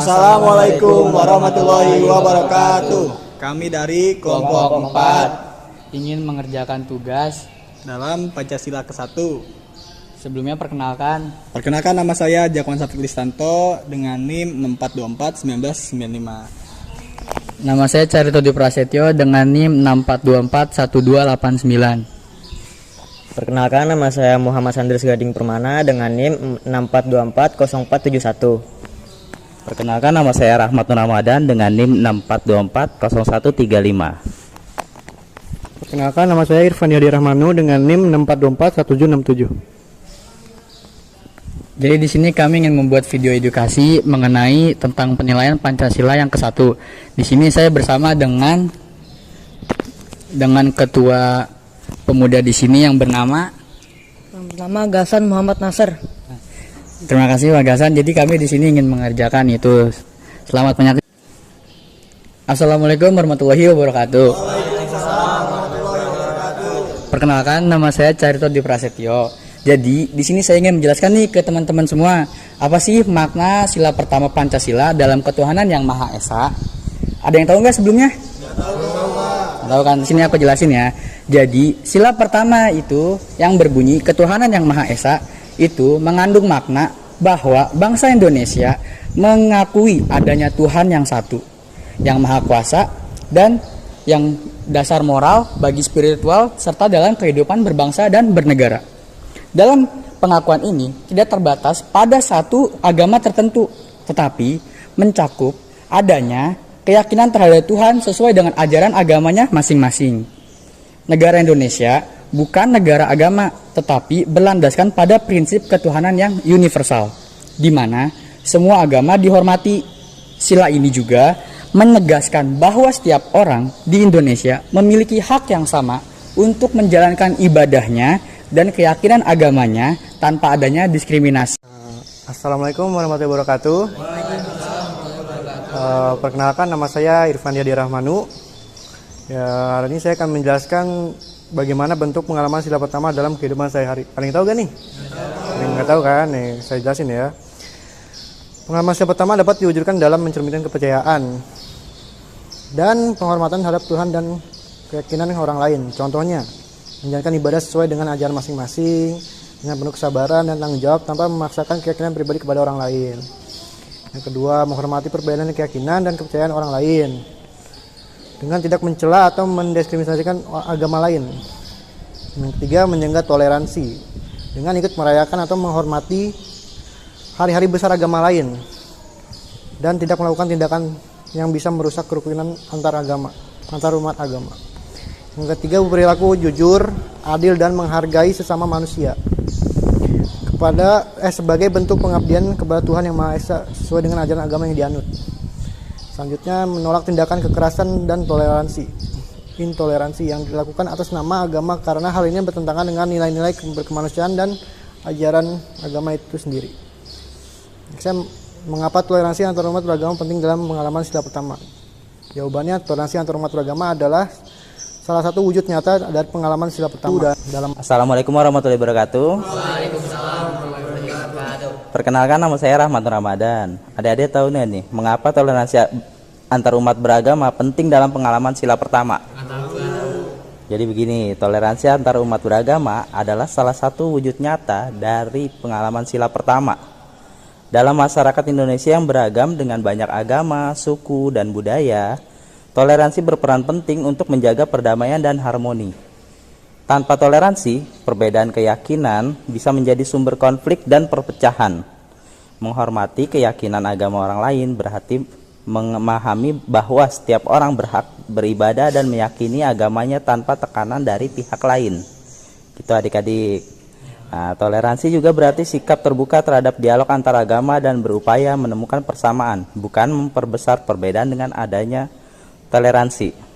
Assalamualaikum warahmatullahi wabarakatuh. Kami dari kelompok 4 ingin mengerjakan tugas dalam Pancasila ke-1. Sebelumnya perkenalkan Nama saya Jakwan Safik Listanto dengan NIM 64241995. nama saya Carito Dwi Prasetyo dengan NIM 64241289. Perkenalkan, nama saya Muhammad Sandris Gading Permana dengan NIM 64240471. Perkenalkan, nama saya Rahmat Nur Ramadan dengan NIM 64240135. Perkenalkan, nama saya Irfan Yadi Rahmanu dengan NIM 64241767. Jadi di sini kami ingin membuat video edukasi mengenai tentang penilaian Pancasila yang ke-1. Di sini saya bersama dengan ketua pemuda di sini yang bernama Gasan Muhammad Nasr. Terima kasih Pak Gasan. Jadi kami di sini ingin mengerjakan itu. Selamat menyaksikan. Assalamualaikum warahmatullahi wabarakatuh. Perkenalkan, nama saya Carito Dwi Prasetyo. Jadi di sini saya ingin menjelaskan nih ke teman-teman semua, apa sih makna sila pertama Pancasila dalam ketuhanan yang Maha Esa? Ada yang tahu nggak sebelumnya? Tahu kan? Di sini aku jelasin ya. Jadi sila pertama itu yang berbunyi ketuhanan yang Maha Esa itu mengandung makna bahwa bangsa Indonesia mengakui adanya Tuhan yang satu, yang Maha Kuasa dan yang dasar moral bagi spiritual serta dalam kehidupan berbangsa dan bernegara. Dalam pengakuan ini tidak terbatas pada satu agama tertentu, tetapi mencakup adanya keyakinan terhadap Tuhan sesuai dengan ajaran agamanya masing-masing. Negara Indonesia bukan negara agama, tetapi berlandaskan pada prinsip ketuhanan yang universal, di mana semua agama dihormati. Sila ini juga menegaskan bahwa setiap orang di Indonesia memiliki hak yang sama untuk menjalankan ibadahnya dan keyakinan agamanya tanpa adanya diskriminasi. Assalamualaikum warahmatullahi wabarakatuh. Perkenalkan, nama saya Irfan Yadi Rahmanu. Ya, hari ini saya akan menjelaskan bagaimana bentuk pengalaman sila pertama dalam kehidupan sehari-hari. Paling tahu gak nih? Nggak tahu kan? Nih, saya jelasin ya. Pengalaman sila pertama dapat diwujudkan dalam mencerminkan kepercayaan dan penghormatan terhadap Tuhan dan keyakinan orang lain. Contohnya, menjalankan ibadah sesuai dengan ajaran masing-masing dengan penuh kesabaran dan tanggung jawab tanpa memaksakan keyakinan pribadi kepada orang lain. Yang kedua, menghormati perbedaan keyakinan dan kepercayaan orang lain dengan tidak mencela atau mendiskriminasikan agama lain. Yang ketiga, menjaga toleransi dengan ikut merayakan atau menghormati hari-hari besar agama lain dan tidak melakukan tindakan yang bisa merusak kerukunan antar umat agama. Yang ketiga, berperilaku jujur, adil dan menghargai sesama manusia sebagai bentuk pengabdian kepada Tuhan yang Maha Esa sesuai dengan ajaran agama yang dianut. Selanjutnya, menolak tindakan kekerasan dan intoleransi yang dilakukan atas nama agama karena hal ini bertentangan dengan nilai-nilai berkemanusiaan dan ajaran agama itu sendiri. Mengapa toleransi antar umat beragama penting dalam pengalaman sila pertama? Jawabannya, toleransi antar umat beragama adalah salah satu wujud nyata dari pengalaman sila pertama. Assalamualaikum warahmatullahi wabarakatuh. Perkenalkan, nama saya Rahmat Nur Ramadan. Adik-adik tahu nih mengapa toleransi antar umat beragama penting dalam pengalaman sila pertama? Jadi begini, toleransi antar umat beragama adalah salah satu wujud nyata dari pengalaman sila pertama. Dalam masyarakat Indonesia yang beragam dengan banyak agama, suku, dan budaya, toleransi berperan penting untuk menjaga perdamaian dan harmoni. Tanpa toleransi, perbedaan keyakinan bisa menjadi sumber konflik dan perpecahan. Menghormati keyakinan agama orang lain berarti memahami bahwa setiap orang berhak beribadah dan meyakini agamanya tanpa tekanan dari pihak lain. Gitu adik-adik. Nah, toleransi juga berarti sikap terbuka terhadap dialog antar agama dan berupaya menemukan persamaan, bukan memperbesar perbedaan dengan adanya toleransi.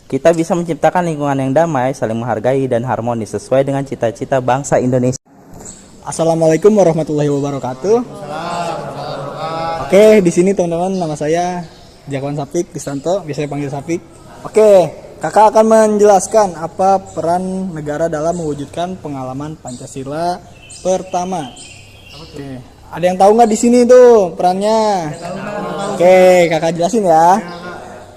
Kita bisa menciptakan lingkungan yang damai, saling menghargai dan harmonis sesuai dengan cita-cita bangsa Indonesia. Assalamualaikum warahmatullahi wabarakatuh. Oke, di sini teman-teman, nama saya Jakwan Safik Listanto, biasa dipanggil Safik. Oke, kakak akan menjelaskan apa peran negara dalam mewujudkan pengalaman Pancasila pertama. Oke, Ada yang tahu nggak di sini tuh perannya? Oke, kakak jelasin ya.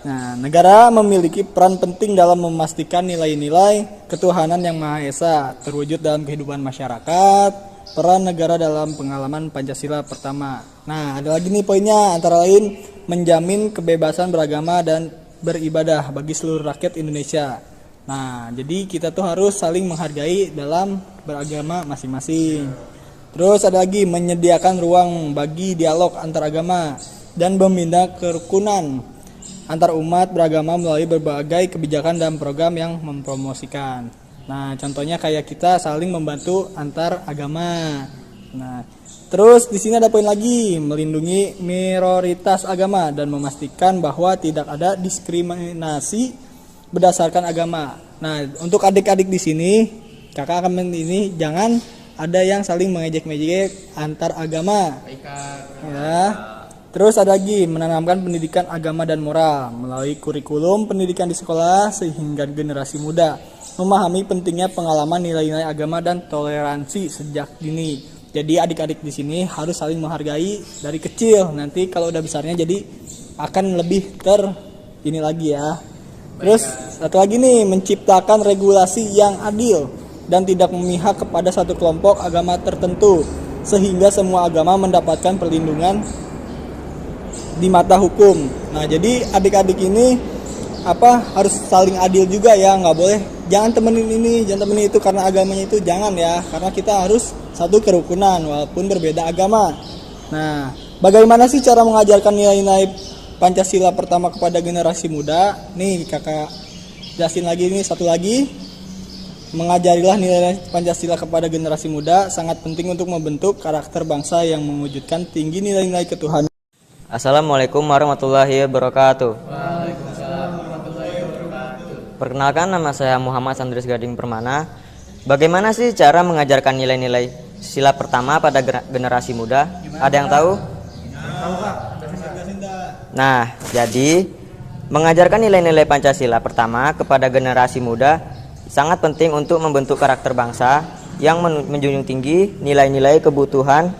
Nah, negara memiliki peran penting dalam memastikan nilai-nilai ketuhanan yang Maha Esa terwujud dalam kehidupan masyarakat. Peran negara dalam pengalaman Pancasila pertama. Nah, ada lagi nih poinnya, antara lain menjamin kebebasan beragama dan beribadah bagi seluruh rakyat Indonesia. Nah, jadi kita tuh harus saling menghargai dalam beragama masing-masing. Terus ada lagi menyediakan ruang bagi dialog antar agama dan membina kerukunan antar umat beragama melalui berbagai kebijakan dan program yang mempromosikan. Nah, contohnya kayak kita saling membantu antar agama. Nah, terus di sini ada poin lagi, melindungi minoritas agama dan memastikan bahwa tidak ada diskriminasi berdasarkan agama. Nah, untuk adik-adik di sini, kakak akan ini jangan ada yang saling mengejek-ngejek antar agama. Ya. Terus ada lagi menanamkan pendidikan agama dan moral melalui kurikulum pendidikan di sekolah sehingga generasi muda memahami pentingnya pengalaman nilai-nilai agama dan toleransi sejak dini. Jadi adik-adik di sini harus saling menghargai dari kecil. Nanti kalau udah besarnya jadi akan lebih ini lagi ya. Terus satu lagi nih, menciptakan regulasi yang adil dan tidak memihak kepada satu kelompok agama tertentu sehingga semua agama mendapatkan perlindungan di mata hukum. Nah, jadi adik-adik ini harus saling adil juga ya, nggak boleh jangan temenin ini, jangan temenin itu karena agamanya itu, jangan ya, karena kita harus satu kerukunan walaupun berbeda agama. Nah, bagaimana sih cara mengajarkan nilai-nilai Pancasila pertama kepada generasi muda? Nih kakak jelasin lagi nih satu lagi. Mengajarilah nilai Pancasila kepada generasi muda sangat penting untuk membentuk karakter bangsa yang mewujudkan tinggi nilai-nilai ketuhanan. Assalamualaikum warahmatullahi wabarakatuh. Perkenalkan, nama saya Muhammad Andres Gading Permana. Bagaimana sih cara mengajarkan nilai-nilai sila pertama pada generasi muda? Ada yang tahu? Nah, jadi mengajarkan nilai-nilai Pancasila pertama kepada generasi muda sangat penting untuk membentuk karakter bangsa yang menjunjung tinggi nilai-nilai kebutuhan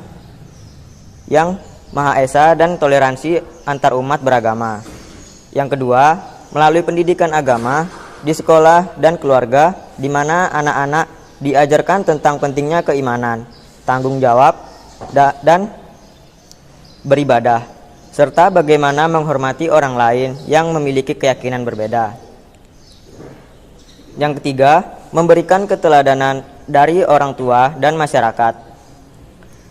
yang Maha Esa dan toleransi antar umat beragama. Yang kedua, melalui pendidikan agama di sekolah dan keluarga, di mana anak-anak diajarkan tentang pentingnya keimanan, tanggung jawab, dan beribadah, serta bagaimana menghormati orang lain yang memiliki keyakinan berbeda. Yang ketiga, memberikan keteladanan dari orang tua dan masyarakat,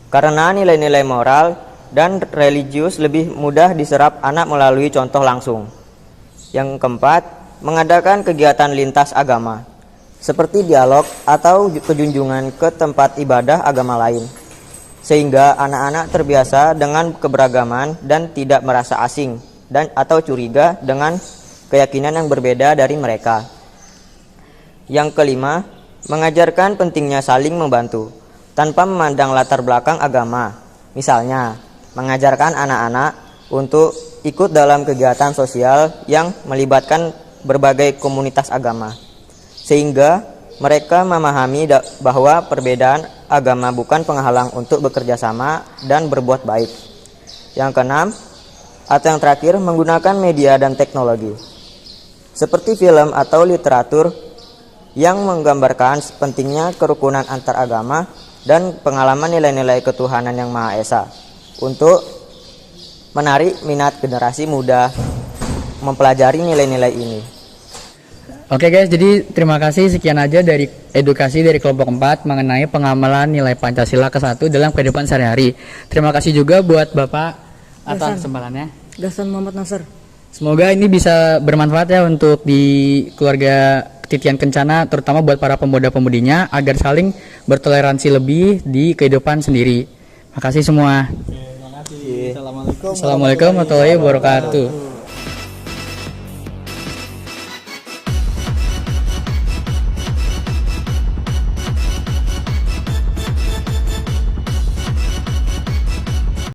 karena nilai-nilai moral dan religius lebih mudah diserap anak melalui contoh langsung. Yang keempat, mengadakan kegiatan lintas agama seperti dialog atau kejunjungan ke tempat ibadah agama lain, sehingga anak-anak terbiasa dengan keberagaman dan tidak merasa asing atau curiga dengan keyakinan yang berbeda dari mereka. Yang kelima, mengajarkan pentingnya saling membantu tanpa memandang latar belakang agama. Misalnya, mengajarkan anak-anak untuk ikut dalam kegiatan sosial yang melibatkan berbagai komunitas agama, sehingga mereka memahami bahwa perbedaan agama bukan penghalang untuk bekerja sama dan berbuat baik. Yang keenam, atau yang terakhir, menggunakan media dan teknologi seperti film atau literatur yang menggambarkan pentingnya kerukunan antar agama dan pengalaman nilai-nilai ketuhanan yang Maha Esa untuk menarik minat generasi muda mempelajari nilai-nilai ini. Oke guys, jadi terima kasih, sekian aja dari edukasi dari kelompok 4 mengenai pengamalan nilai Pancasila ke-1 dalam kehidupan sehari-hari. Terima kasih juga buat Bapak atas kesempatannya. Gasan Muhammad Nasr. Semoga ini bisa bermanfaat ya untuk di keluarga Titian Kencana, terutama buat para pemuda-pemudinya agar saling bertoleransi lebih di kehidupan sendiri. Makasih semua. Assalamualaikum Assalamualaikum warahmatullahi wabarakatuh.